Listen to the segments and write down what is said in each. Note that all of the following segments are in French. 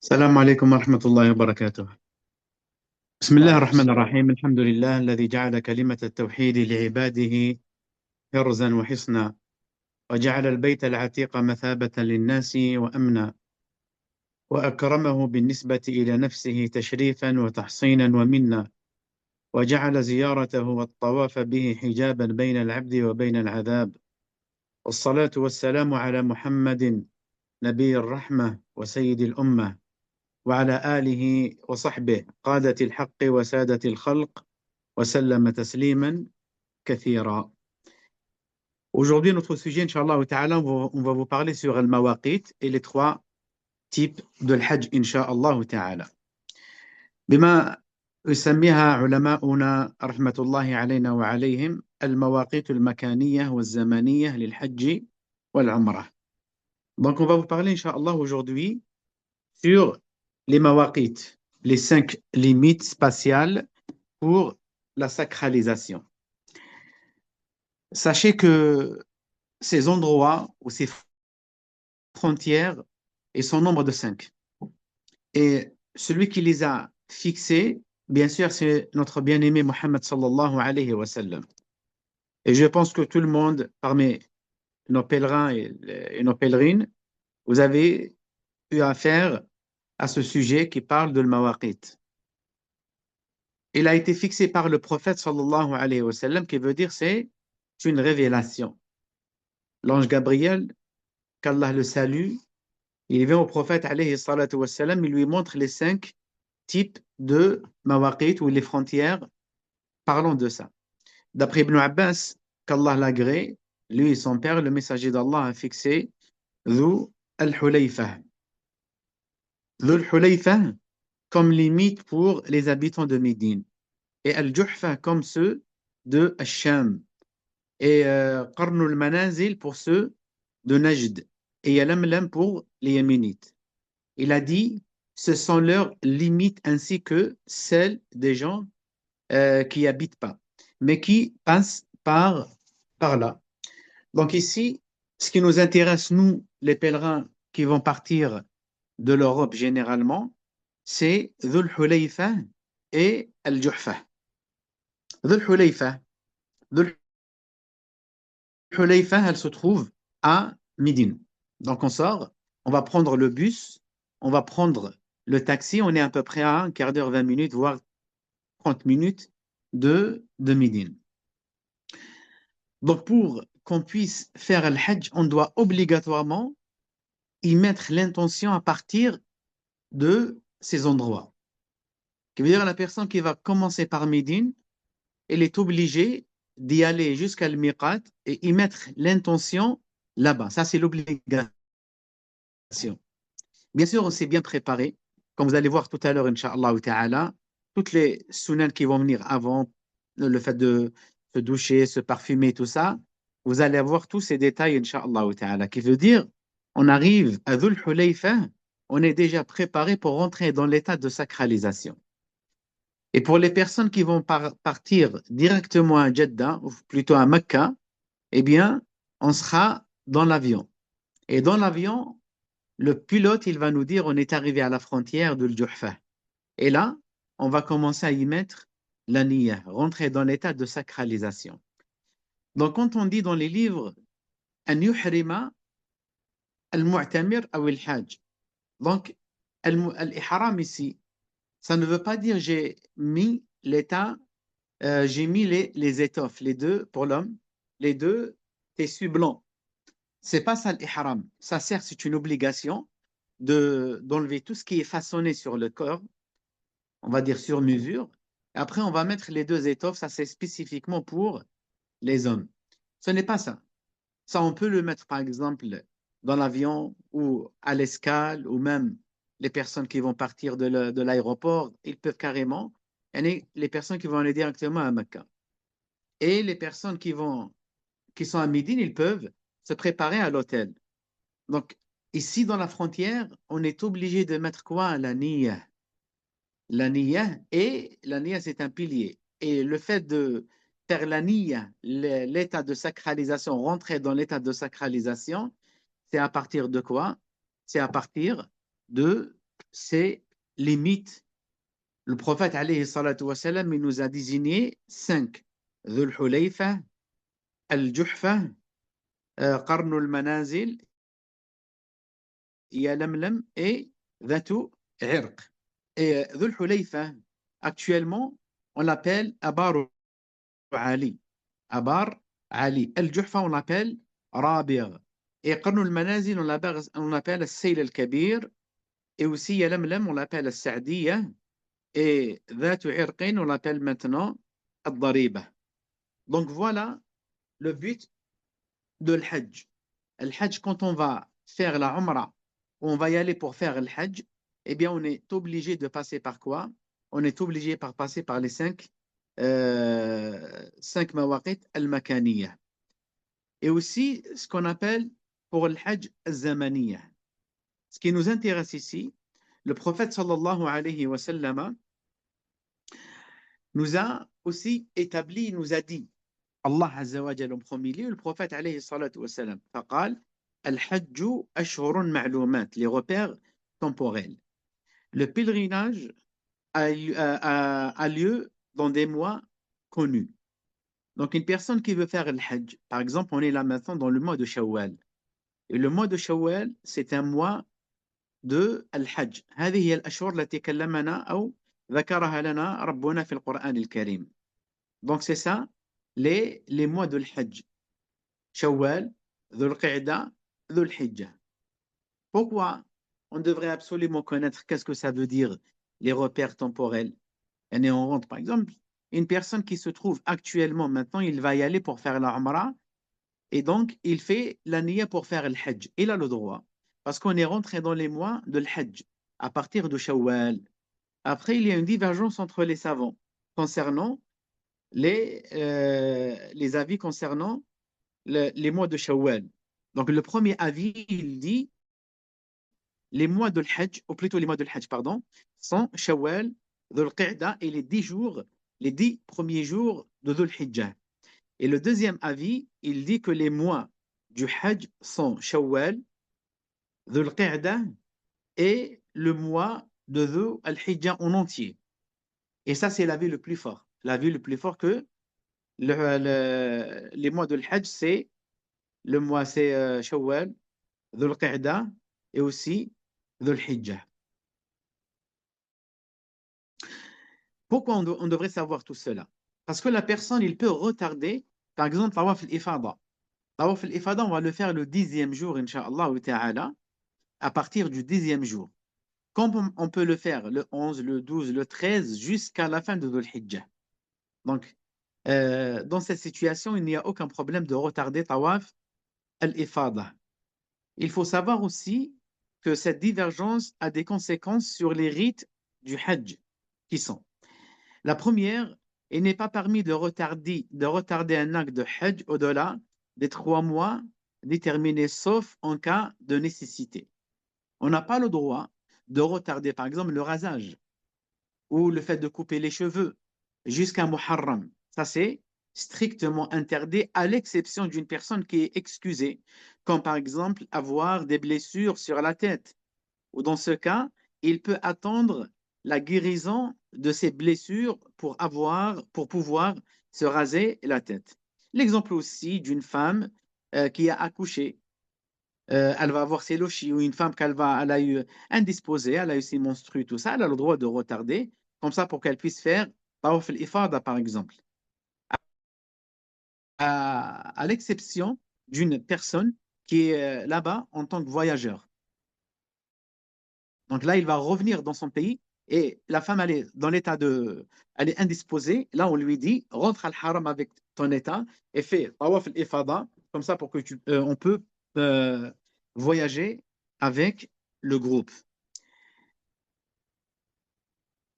السلام عليكم ورحمة الله وبركاته. بسم الله وعليكم الرحمن السلام. الرحيم. الحمد لله الذي جعل كلمة التوحيد لعباده حرزا وحصنا، وجعل البيت العتيق مثابة للناس وأمنا، وأكرمه بالنسبة إلى نفسه تشريفا وتحصينا ومنا، وجعل زيارته والطواف به حجابا بين العبد وبين العذاب. والصلاة والسلام على محمد نبي الرحمة وسيد الأمة، وعلى آله وصحبه قادة الحق وسادة الخلق، وسلم تسليما كثيرا. Aujourd'hui, notre sujet, Inch'Allah Ta'ala, on va vous parler sur Al-Mawaqit et les trois types de l'Hajj, Inch'Allah Ta'ala. بما يسميها علماؤنا رحمة الله علينا وعليهم المواقيت المكانية والزمانية للحج والعمرة. Donc, on va vous parler, Inch'Allah, aujourd'hui sur les mawaqit, les 5 limites spatiales pour la sacralisation. Sachez que ces endroits ou ces frontières, ils sont au nombre de 5. Et celui qui les a fixés, bien sûr, c'est notre bien-aimé Mohammed sallallahu alayhi wa sallam. Et je pense que tout le monde, parmi nos pèlerins et nos pèlerines, vous avez eu affaire à ce sujet qui parle de l'mawaqit. Il a été fixé par le prophète sallallahu alayhi wa sallam, qui veut dire c'est une révélation. L'ange Gabriel, qu'Allah le salue, il vient au prophète alayhi salatu wa sallam, il lui montre les 5 types de mawaqit ou les frontières. Parlons de ça. D'après Ibn Abbas, qu'Allah l'agrée, lui et son père, le messager d'Allah a fixé Dhu al-Hulayfa. Dhu al-Hulayfa comme limite pour les habitants de Médine, et Al-Juhfa comme ceux de Al-Sham, et Qarnul Manazil pour ceux de Najd, et Yalamlam pour les Yéménites. Il a dit, ce sont leurs limites ainsi que celles des gens qui n'y habitent pas, mais qui passent par là. Donc ici, ce qui nous intéresse, nous, les pèlerins qui vont partir de l'Europe généralement, c'est Dhul Hulayfa et Al-Juhfa. Dhul Hulayfa. Dhul Hulayfa, elle se trouve à Médine. Donc on sort, on va prendre le bus, on va prendre le taxi, on est à peu près à un quart d'heure, 20 minutes, voire 30 minutes de Médine. Donc pour qu'on puisse faire le Hajj, on doit obligatoirement y mettre l'intention à partir de ces endroits. Ce qui veut dire la personne qui va commencer par Médine, elle est obligée d'y aller jusqu'à le Miqat et y mettre l'intention là-bas. Ça, c'est l'obligation. Bien sûr, on s'est bien préparé. Comme vous allez voir tout à l'heure, Inch'Allah Ta'ala, toutes les sunnahs qui vont venir avant, le fait de se doucher, se parfumer, tout ça, vous allez avoir tous ces détails, Inch'Allah Ta'ala, qui veut dire, on arrive à Dhul Hulayfa, on est déjà préparé pour rentrer dans l'état de sacralisation. Et pour les personnes qui vont partir directement à Jeddah, ou plutôt à Mecca, eh bien, on sera dans l'avion. Et dans l'avion, le pilote, il va nous dire, on est arrivé à la frontière de l'Juhfa. Et là, on va commencer à y mettre la niyyah, rentrer dans l'état de sacralisation. Donc, quand on dit dans les livres, an yuhrima al-mu'tamir ou al-hajj. Donc, al-ihram ici, ça ne veut pas dire j'ai mis l'état, j'ai mis les étoffes, les deux pour l'homme, les deux tissus blancs. C'est pas ça l'ihram. Ça sert, c'est une obligation d'enlever tout ce qui est façonné sur le corps, on va dire sur mesure. Après, on va mettre les deux étoffes, ça c'est spécifiquement pour les hommes. Ce n'est pas ça. Ça, on peut le mettre par exemple dans l'avion ou à l'escale, ou même les personnes qui vont partir de l'aéroport, ils peuvent carrément, et les personnes qui vont aller directement à Mecca. Et les personnes qui sont à Médine, ils peuvent se préparer à l'hôtel. Donc, ici, dans la frontière, on est obligé de mettre quoi? La niyyah. La niyyah, et la niyyah, c'est un pilier. Et le fait de faire la niyyah, l'état de sacralisation, rentrer dans l'état de sacralisation, c'est à partir de quoi? C'est à partir de c'est les mythes. Le prophète, alayhi salatu wa salam, il nous a désigné 5. Dhul Hulayfa, Al-Juhfa, Qarnul Manazil, Yalamlam et Dhatu Irq. Et Dhul Hulayfa, actuellement, on l'appelle Abar Ali. Abar Ali. Al-Juhfa, on l'appelle Rabir. Et Qarnul Manazil, on l'appelle Sayl al-Kabir. Et aussi Yalamlam, on l'appelle Al-Sa'diya. Et Dhatu Irqin, on l'appelle maintenant Al-Dariba. Donc voilà le but de l'Hajj. Le Hajj, quand on va faire la Umrah, on va y aller pour faire le Hajj, eh bien, on est obligé de passer par quoi? On est obligé par passer par les 5 mawaqit al-makaniya. Et aussi, ce qu'on appelle pour le Hajj al-zamaniya. Ce qui nous intéresse ici, le prophète sallallahu alayhi wa sallam nous a aussi établi, nous a dit, Allah Azza wa Jalla en premier lieu, le prophète alayhi salatu wa salam, faqal, al-hajju ashhurun ma'lumat, les repères temporels. Le pèlerinage a lieu dans des mois connus. Donc une personne qui veut faire le hajj, par exemple, on est là maintenant dans le mois de Shawwal. Et le mois de Shawwal, c'est un mois de al-hajj. هذه هي الأشهر التي كلمنا أو ذكرها لنا ربنا في القرآن الكريم. Donc c'est ça, les mois de l'Hajj. Shawwal, Dhul Qa'da, Dhul Hijjah. Pourquoi on devrait absolument connaître qu'est-ce que ça veut dire les repères temporels? Et on rentre, par exemple, une personne qui se trouve actuellement, maintenant, il va y aller pour faire la Umrah, et donc il fait la niya pour faire le Hajj. Il a le droit, parce qu'on est rentré dans les mois de l'Hajj, à partir de Shawwal. Après, il y a une divergence entre les savants concernant les avis concernant les mois de Shawwal. Donc, le premier avis, il dit les mois de l'Hajj, ou plutôt les mois de l'Hajj, pardon, sont Shawwal, Dhul Qa'da et les 10 jours, les 10 premiers jours de Dhul Hijjah. Et le deuxième avis, il dit que les mois du Hajj sont Shawwal, Dhul Qa'da et le mois de Dhul Hijjah en entier. Et ça, c'est l'avis le plus fort. L'avis le plus fort que les mois de l'Hajj, c'est le mois, c'est Shawwal, Dhul Qa'da et aussi Dhul Hijjah. Pourquoi on devrait savoir tout cela? Parce que la personne, il peut retarder, par exemple, Tawaf al-Ifada. Tawaf al-Ifada, on va le faire le 10e jour, Inch'Allah ta'ala, à partir du 10e jour. Comme on peut le faire le 11, le 12, le 13, jusqu'à la fin de Dhul Hijjah. Donc, dans cette situation, il n'y a aucun problème de retarder Tawaf al-Ifada. Il faut savoir aussi que cette divergence a des conséquences sur les rites du Hajj, qui sont la première, il n'est pas permis de retarder un acte de Hajj au-delà des 3 mois déterminés, sauf en cas de nécessité. On n'a pas le droit de retarder, par exemple, le rasage ou le fait de couper les cheveux jusqu'à Muharram. Ça, c'est strictement interdit, à l'exception d'une personne qui est excusée, comme par exemple avoir des blessures sur la tête. Ou dans ce cas, il peut attendre la guérison de ses blessures pour pouvoir se raser la tête. L'exemple aussi d'une femme qui a accouché. Elle va avoir ses lochis, ou une femme elle a eu indisposée, elle a eu ses menstrues, tout ça, elle a le droit de retarder, comme ça pour qu'elle puisse faire Tawaf al-Ifada par exemple. À l'exception d'une personne qui est là-bas en tant que voyageur. Donc là, il va revenir dans son pays et la femme, elle est dans l'état elle est indisposée. Là, on lui dit, rentre al haram avec ton état et fais tawaf al-ifada, comme ça pour que on peut voyager avec le groupe.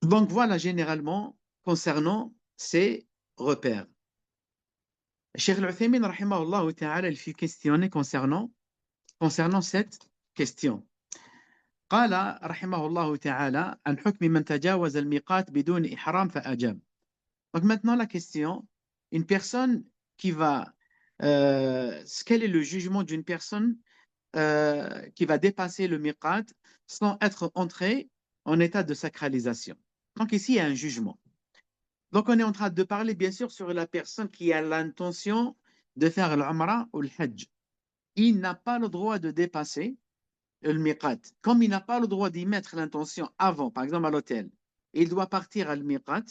Donc voilà généralement concernant ces repères. Cheikh Al-Uthaymin, rahimahullah ta'ala, il fut questionné concernant cette question. قال رحمه الله تعالى عن حكم من تجاوز الميقات بدون إحرام فأجاب. Donc maintenant la question, une personne qui va, quel est le jugement d'une personne qui va dépasser le miqat sans être entrée en état de sacralisation. Donc ici, il y a un jugement. Donc on est en train de parler bien sûr sur la personne qui a l'intention de faire l'Umrah ou le Hajj. Il n'a pas le droit de dépasser le miqat. Comme il n'a pas le droit d'y mettre l'intention avant, par exemple à l'hôtel, il doit partir à le miqat,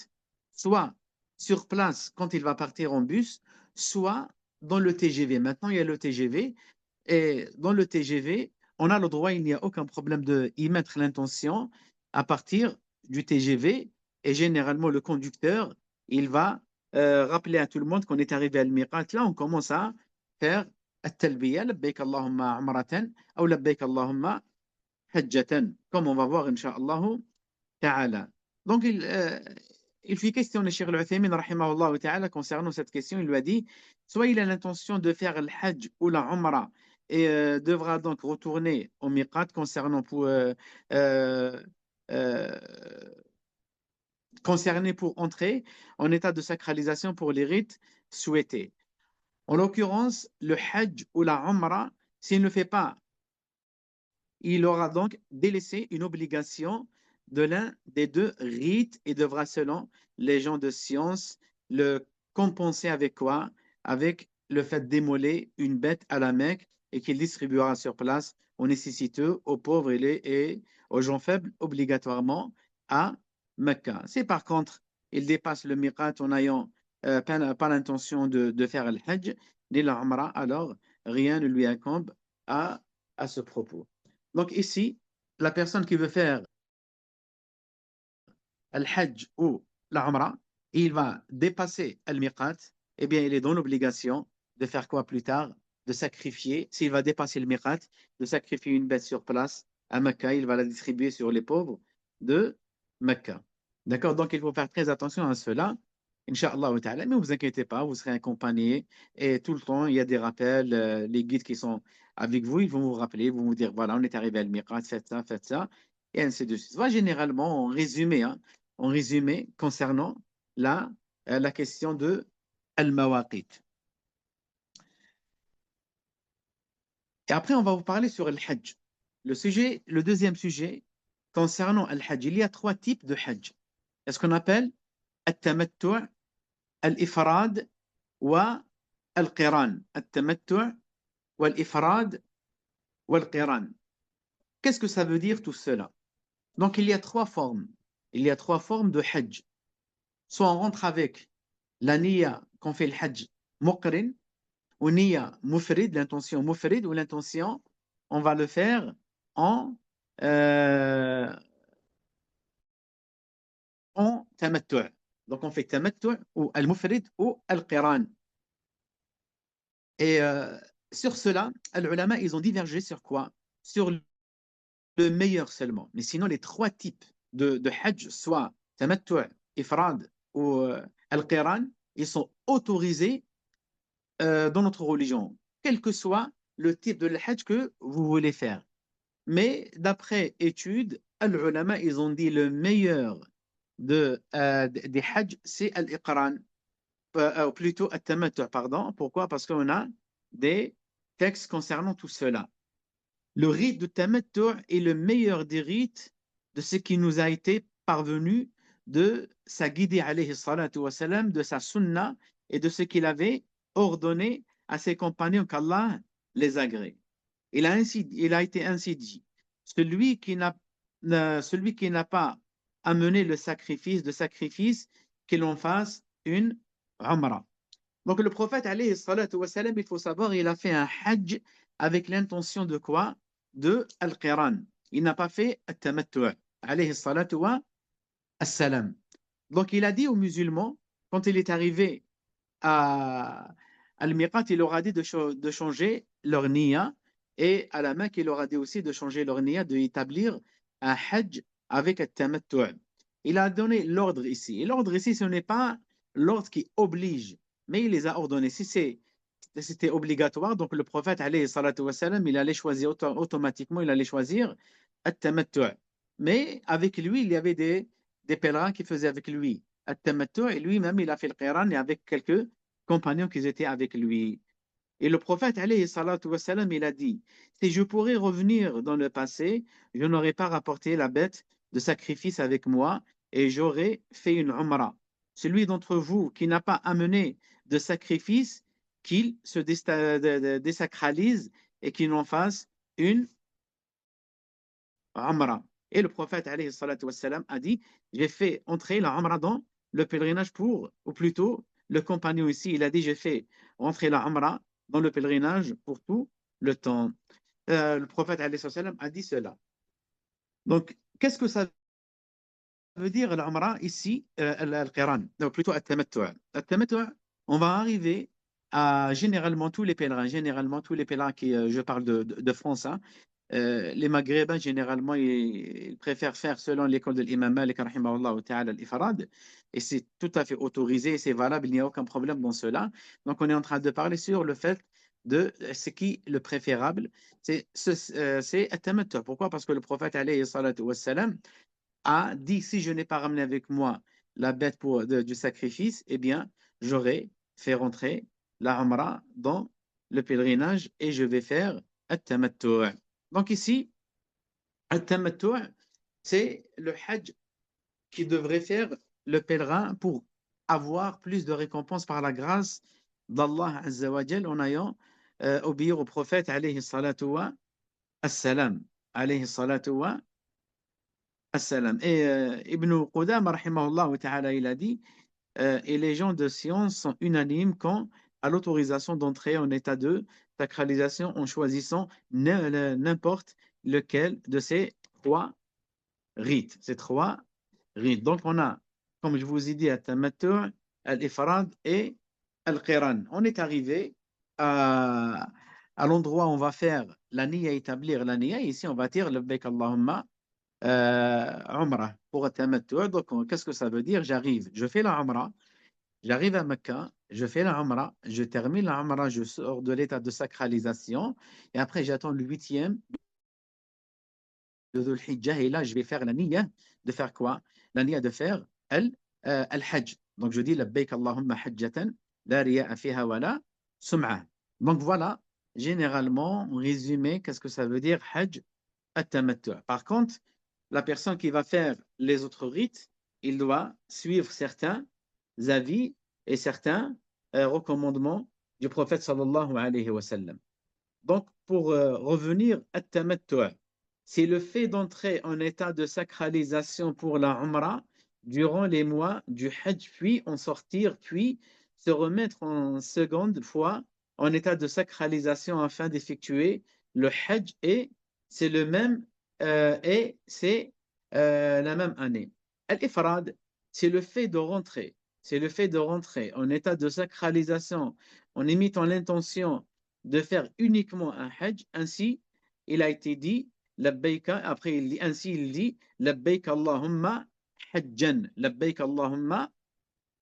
soit sur place quand il va partir en bus, soit dans le TGV. Maintenant, il y a le TGV, et dans le TGV, on a le droit, il n'y a aucun problème de y mettre l'intention à partir du TGV, et généralement, le conducteur, il va rappeler à tout le monde qu'on est arrivé à Al-Miqat. Là, on commence à faire التلبية لبيك اللهم عمرة أو لبيك اللهم حجة comme on va voir Inch'Allah Ta'ala. Donc il fit questionner Cheikh Al-Uthaymin rahimahullah ta'ala concernant cette question. Il lui a dit soit il a l'intention de faire le Hajj ou la Umrah et devra donc retourner au Miqat euh, euh, concerné pour entrer en état de sacralisation pour les rites souhaités. En l'occurrence, le Hajj ou la Umrah, s'il ne fait pas, il aura donc délaissé une obligation de l'un des deux rites et devra, selon les gens de science, le compenser avec quoi? Avec le fait d'immoler une bête à la Mecque et qu'il distribuera sur place aux nécessiteux, aux pauvres et aux gens faibles, obligatoirement à Mecca. Si par contre, il dépasse le miqat en n'ayant pas l'intention de faire le Hajj, ni la Umrah, alors rien ne lui incombe à ce propos. Donc ici, la personne qui veut faire al-Hajj ou la Umrah, il va dépasser al-Miqat, eh bien, il est dans l'obligation de faire quoi plus tard? De sacrifier, s'il va dépasser le Miqat, de sacrifier une bête sur place à Mecca, il va la distribuer sur les pauvres de Mecca. D'accord? Donc il faut faire très attention à cela. Inch'Allah ta'ala, mais ne vous inquiétez pas, vous serez accompagné et tout le temps, il y a des rappels, les guides qui sont avec vous, ils vont vous rappeler, ils vont vous dire, voilà, on est arrivé à Al-Miqat, faites ça, et ainsi de suite. Voilà, généralement, en résumé concernant la question de Al-Mawaqit. Et après, on va vous parler sur Al-Hajj. Le deuxième sujet, concernant Al-Hajj, il y a trois types de Hajj. C'est ce qu'on appelle Al-Tamattu', Al-Ifrad, والقران التمتع والإفراد والقران. Qu'est-ce que ça veut dire tout cela? Donc il y a trois formes. Il y a trois formes de Hajj. Soit on rentre avec la niya qu'on fait le Hajj muqrin, ou niya mufrid, l'intention mufrid, ou l'intention on va le faire en tamattu'. Donc on fait tamattu' ou al-mufrid ou al-qiran. Et sur cela, les ulama, ils ont divergé sur quoi? Sur le meilleur seulement. Mais sinon, les trois types de Hajj, soit Tamattu', Ifrad ou Al-Qiran, ils sont autorisés dans notre religion, quel que soit le type de Hajj que vous voulez faire. Mais d'après études, les ulama, ils ont dit le meilleur des Hajj, c'est Al-Iqran. Plutôt At-Tamattu', pardon. Pourquoi? Parce qu'on a des textes concernant tout cela. Le rite de Tamattu' est le meilleur des rites de ce qui nous a été parvenu de sa guidée, alayhi salatu wa salam, de sa sunna et de ce qu'il avait ordonné à ses compagnons qu'Allah les agrée. Il a été ainsi dit, celui qui n'a pas amené le sacrifice, qu'il en fasse une Umrah. Donc le prophète, alayhi salatu wa salam, il faut savoir, il a fait un hajj avec l'intention de quoi? De Al-Qiran. Il n'a pas fait At-Tamattu', alayhi salatu wa salam. Donc il a dit aux musulmans, quand il est arrivé à Al-Miqat, il leur a dit de changer leur niya, et à la Mecque, il leur a dit aussi de changer leur niya, d'établir un hajj avec At-Tamattu'. Il a donné l'ordre ici. Et l'ordre ici, ce n'est pas l'ordre qui oblige, mais il les a ordonnés. Si c'était obligatoire, donc le prophète, alayhi salatu wa salam, il allait choisir automatiquement, il allait choisir At-Tamattu'. Mais avec lui, il y avait des pèlerins qui faisaient avec lui At-Tamattu', et lui-même, il a fait le Qiran, et avec quelques compagnons qui étaient avec lui. Et le prophète, alayhi salatu wa salam, il a dit, si je pourrais revenir dans le passé, je n'aurais pas rapporté la bête de sacrifice avec moi et j'aurai fait une umrah. Celui d'entre vous qui n'a pas amené de sacrifice, qu'il se désacralise et qu'il en fasse une umrah. Et le prophète alayhi salatu wassalam, a dit, j'ai fait entrer la umrah dans le pèlerinage pour, ou plutôt, le compagnon ici, il a dit, j'ai fait entrer la umrah dans le pèlerinage pour tout le temps. Le prophète alayhi salatu wassalam, a dit cela. Donc, qu'est-ce que ça veut dire l'umrah ici, al-qiran, ou plutôt al-tamattu'. Al-tamattu', on va arriver à généralement tous les pèlerins qui, je parle de France, hein, les Maghrébins, généralement, ils préfèrent faire selon l'école de l'imam Malik, rahimahullah ta'ala, l'ifrad, et c'est tout à fait autorisé, c'est valable, il n'y a aucun problème dans cela. Donc, on est en train de parler sur le fait de ce qui est le préférable, c'est at-tamattu'. Pourquoi? Parce que le prophète, alayhi salatu wassalam, a dit, si je n'ai pas ramené avec moi la bête du sacrifice, eh bien, j'aurais fait rentrer la Umrah dans le pèlerinage et je vais faire at-tamattu'. Donc ici, at-tamattu', c'est le hajj qui devrait faire le pèlerin pour avoir plus de récompenses par la grâce d'Allah Azza wa Jal en ayant obéi au prophète alayhi salatu wa assalam. Alayhi salatu wa assalam. Et Ibn Qudam, rahimahullah ta'ala, il a dit, et les gens de science sont unanimes quant à l'autorisation d'entrer en état de sacralisation en choisissant n'importe lequel de ces trois rites. Ces trois rites. Donc, on a, comme je vous ai dit, at-tamattu', al-ifrad et al-qiran. On est arrivé à l'endroit où on va faire la niya, établir la niya. Ici, on va dire labbaik Allahumma umrah pour at-tamattu'. Donc, qu'est-ce que ça veut dire? J'arrive, je fais la umrah. J'arrive à Mecca, je fais la Umrah, je termine la Umrah, je sors de l'état de sacralisation et après j'attends le 8e de Dhul Hijjah et là je vais faire la niya de faire quoi? La niya de faire al-Hajj. Donc je dis labbaik Allahumma hajjatan la riya'a fiha wa la sum'a. Donc voilà, généralement, en résumé, qu'est-ce que ça veut dire Hajj at-tamattu'. Par contre, la personne qui va faire les autres rites, il doit suivre certains avis et certains recommandements du prophète sallallahu alayhi wa sallam. Donc, pour revenir à tamattu', c'est le fait d'entrer en état de sacralisation pour la Umrah durant les mois du Hajj, puis en sortir, puis se remettre en seconde fois en état de sacralisation afin d'effectuer le Hajj et c'est le même et c'est la même année. Al-Ifrad, c'est le fait de rentrer, c'est le fait de rentrer en état de sacralisation en imitant l'intention de faire uniquement un hajj. Ainsi, il a été dit, labbaika, après il dit, labbaik Allahumma hajjan, labbaik Allahumma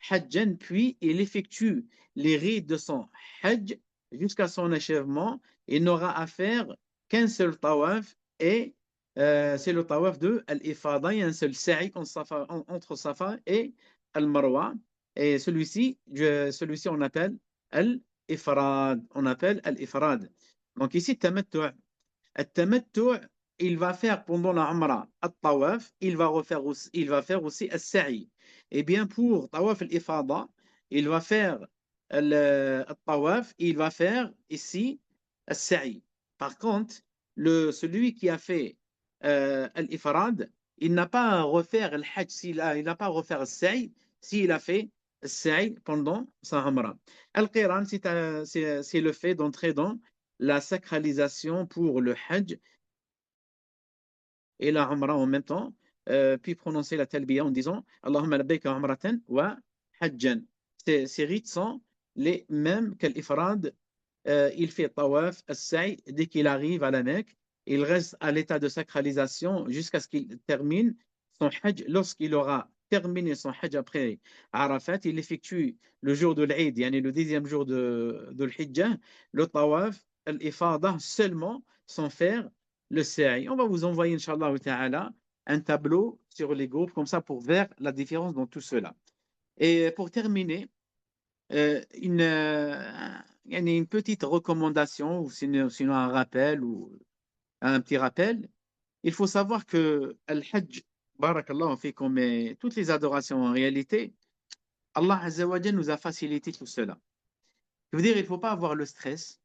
hajjan, puis il effectue les rites de son hajj jusqu'à son achèvement. Il n'aura à faire qu'un seul tawaf et c'est le tawaf de al-ifada, il y a un seul sa'i entre Safa et al-Marwa. Et celui-ci on appelle al-ifrad. On appelle al-ifrad. Donc ici, tamattu'. Al-tamattu', il va faire pendant la Umrah al-tawaf, il va faire aussi al-sa'i. Et bien pour tawaf al-ifada, il va faire al-tawaf, il va faire ici al-sa'i. Par contre, celui qui a fait al-ifrad, il n'a pas à refaire le hajj, il n'a pas à refaire le sa'i s'il a fait le sa'i pendant sa umrah. Al-qiran, c'est le fait d'entrer dans la sacralisation pour le hajj et la umrah en même temps, puis prononcer la talbiya en disant Allahumma labbayka umratan wa hajjan. Ces rites sont les mêmes qu'al-ifrad. Il fait tawaf, as-sa'i, dès qu'il arrive à la Mecque, il reste à l'état de sacralisation jusqu'à ce qu'il termine son hajj. Lorsqu'il aura terminé son hajj après Arafat, il effectue le jour de l'Eid, yani le 10e jour de l'Hijjah, le tawaf, al-ifada seulement, sans faire le sa'i. On va vous envoyer, Inch'Allah ta'ala, un tableau sur les groupes, comme ça, pour voir la différence dans tout cela. Et pour terminer, il y a une petite recommandation, ou sinon un rappel, ou un petit rappel. Il faut savoir que Al-Hajj, Barakallahu fikum, mais toutes les adorations, en réalité, Allah Azza wa Jal nous a facilité tout cela. Je veux dire, il ne faut pas avoir le stress,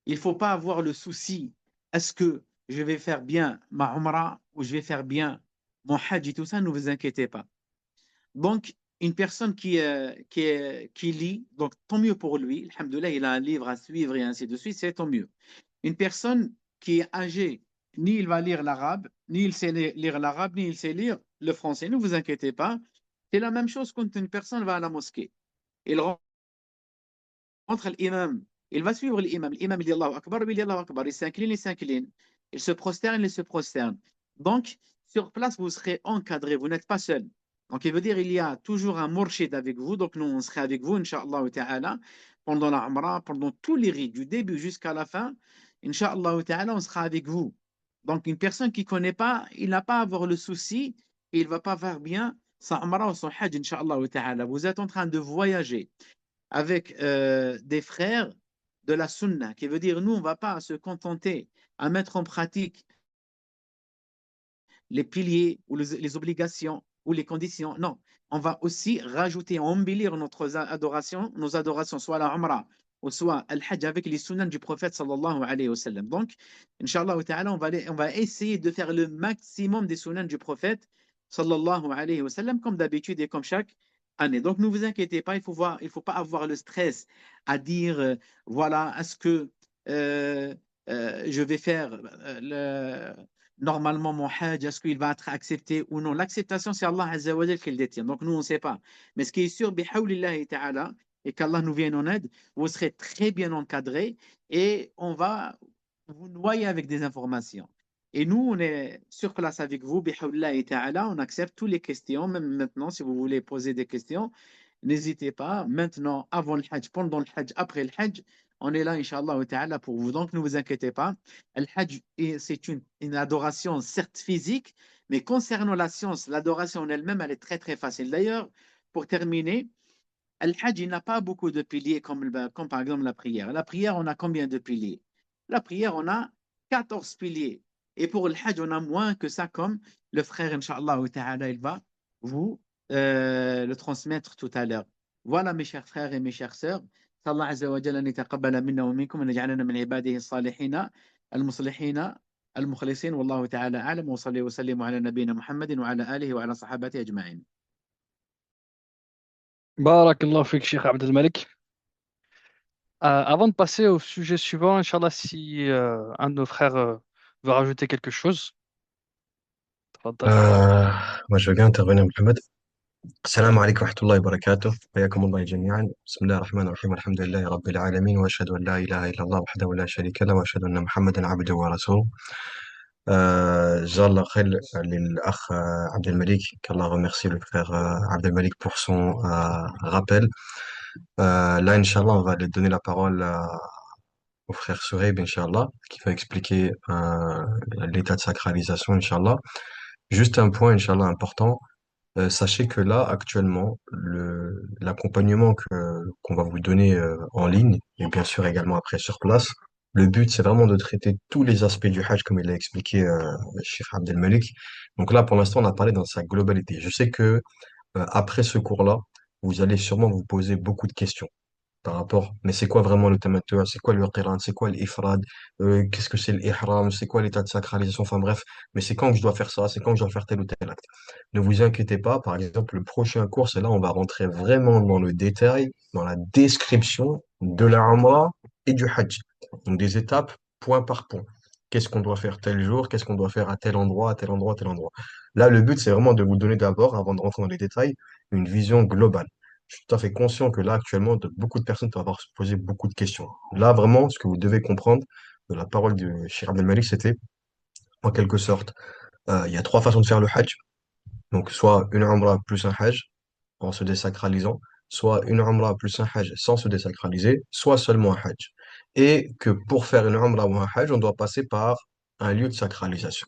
il ne faut pas avoir le souci, est-ce que je vais faire bien ma Umrah ou je vais faire bien mon Hajj et tout ça, ne vous inquiétez pas. Donc, une personne qui lit, donc tant mieux pour lui, alhamdoulilah, il a un livre à suivre et ainsi de suite, c'est tant mieux. Une personne qui est âgée, ni il va lire l'arabe, ni il sait lire l'arabe, ni il sait lire le français, ne vous inquiétez pas. C'est la même chose quand une personne va à la mosquée. Il rentre l'imam, il va suivre l'imam. L'imam, il dit Allahu Akbar, il dit Allahu Akbar. Il s'incline. Il se prosterne, il se prosterne. Donc, sur place, vous serez encadré, vous n'êtes pas seul. Donc, il veut dire il y a toujours un mourchid avec vous. Donc, nous, on serait avec vous, Inch'Allah ta'ala, pendant la Umrah, pendant tous les rites, du début jusqu'à la fin. Inch'Allah ta'ala, on sera avec vous. Donc, une personne qui ne connaît pas, il n'a pas à avoir le souci, et il ne va pas faire bien sa Umrah ou son Hajj, Inch'Allah ta'ala. Vous êtes en train de voyager avec des frères de la Sunna, qui veut dire nous, on ne va pas se contenter à mettre en pratique les piliers ou les obligations ou les conditions. Non, on va aussi rajouter, embellir nos adorations, soit la Umrah ou soit Al-Hajj avec les sunnahs du prophète sallallahu alayhi wa sallam. Donc, Inch'Allah ta'ala, on va essayer de faire le maximum des sunnahs du prophète sallallahu alayhi wa sallam, comme d'habitude et comme chaque année. Donc, ne vous inquiétez pas, il faut pas avoir le stress à dire, voilà, est-ce que euh, je vais faire normalement mon hajj, est-ce qu'il va être accepté ou non? L'acceptation, c'est Allah Azza wa Jal qui le détient. Donc nous, on ne sait pas. Mais ce qui est sûr, bihawlillahi ta'ala, et qu'Allah nous vienne en aide, vous serez très bien encadré et on va vous noyer avec des informations. Et nous, on est sur place avec vous, bihawlillahi ta'ala, on accepte toutes les questions, même maintenant, si vous voulez poser des questions, n'hésitez pas. Maintenant, avant le hajj, pendant le hajj, après le hajj, on est là, Inch'Allah ta'ala, pour vous. Donc, ne vous inquiétez pas. Le hajj, c'est une adoration, certes physique, mais concernant la science, l'adoration en elle-même, elle est très, très facile. D'ailleurs, pour terminer, le hajj, il n'a pas beaucoup de piliers comme par exemple la prière. La prière, on a combien de piliers? La prière, on a 14 piliers. Et pour le hajj, on a moins que ça, comme le frère, Inch'Allah ta'ala, il va vous le transmettre tout à l'heure. Voilà, mes chers frères et mes chères sœurs. صلى عز وجل أن يتقبل منا ومنكم وأن يجعلنا من عباده الصالحين المصلحين المخلصين والله تعالى أعلم وصلي وسلم على نبينا محمد وعلى آله وعلى صحابته أجمعين. Barakallahu fik, Cheikh Abdelmalik. Avant de passer au sujet suivant, Inch'Allah, si un de nos frères veut rajouter quelque chose, tfaddal. آه moi je veux bien intervenir محمد. السلام عليكم ورحمة الله وبركاته، حياكم الله جميعا. بسم الله الرحمن الرحيم، الحمد لله رب العالمين، وأشهد أن لا إله إلا الله وحده لا شريك له، وأشهد أن محمدا عبده ورسوله. جزاه الله خير للأخ عبد الملك. qu'Allah remercie le frère Abd el-Malik pour son rappel. Là, Inch'Allah, on va donner la parole au frère Souhaib, Inch'Allah, qui va expliquer l'état de sacralisation, Inch'Allah. Juste un point, Inch'Allah, important. Sachez que là, actuellement, l'accompagnement qu'on va vous donner en ligne, et bien sûr également après sur place, le but, c'est vraiment de traiter tous les aspects du Hajj, comme il l'a expliqué Cheikh Abdel Malik. Donc là, pour l'instant, on a parlé dans sa globalité. Je sais que après ce cours-là, vous allez sûrement vous poser beaucoup de questions par rapport, mais c'est quoi vraiment le tamattu', c'est quoi le qiran, c'est quoi l'ifrad, qu'est-ce que c'est l'ihram, c'est quoi l'état de sacralisation, enfin bref, mais c'est quand que je dois faire ça, c'est quand que je dois faire tel ou tel acte. Ne vous inquiétez pas, par exemple, le prochain cours, c'est là, on va rentrer vraiment dans le détail, dans la description de la Umrah et du Hajj. Donc des étapes, point par point. Qu'est-ce qu'on doit faire tel jour, qu'est-ce qu'on doit faire à tel endroit, à tel endroit, à tel endroit. Là, le but, c'est vraiment de vous donner d'abord, avant de rentrer dans les détails, une vision globale. Je suis tout à fait conscient que là, actuellement, beaucoup de personnes doivent avoir se poser beaucoup de questions. Là, vraiment, ce que vous devez comprendre de la parole de Cheikh Abdel Malik, c'était, en quelque sorte, il y a trois façons de faire le Hajj. Donc, soit une Umrah plus un Hajj, en se désacralisant, soit une Umrah plus un Hajj sans se désacraliser, soit seulement un Hajj. Et que pour faire une Umrah ou un Hajj, on doit passer par un lieu de sacralisation.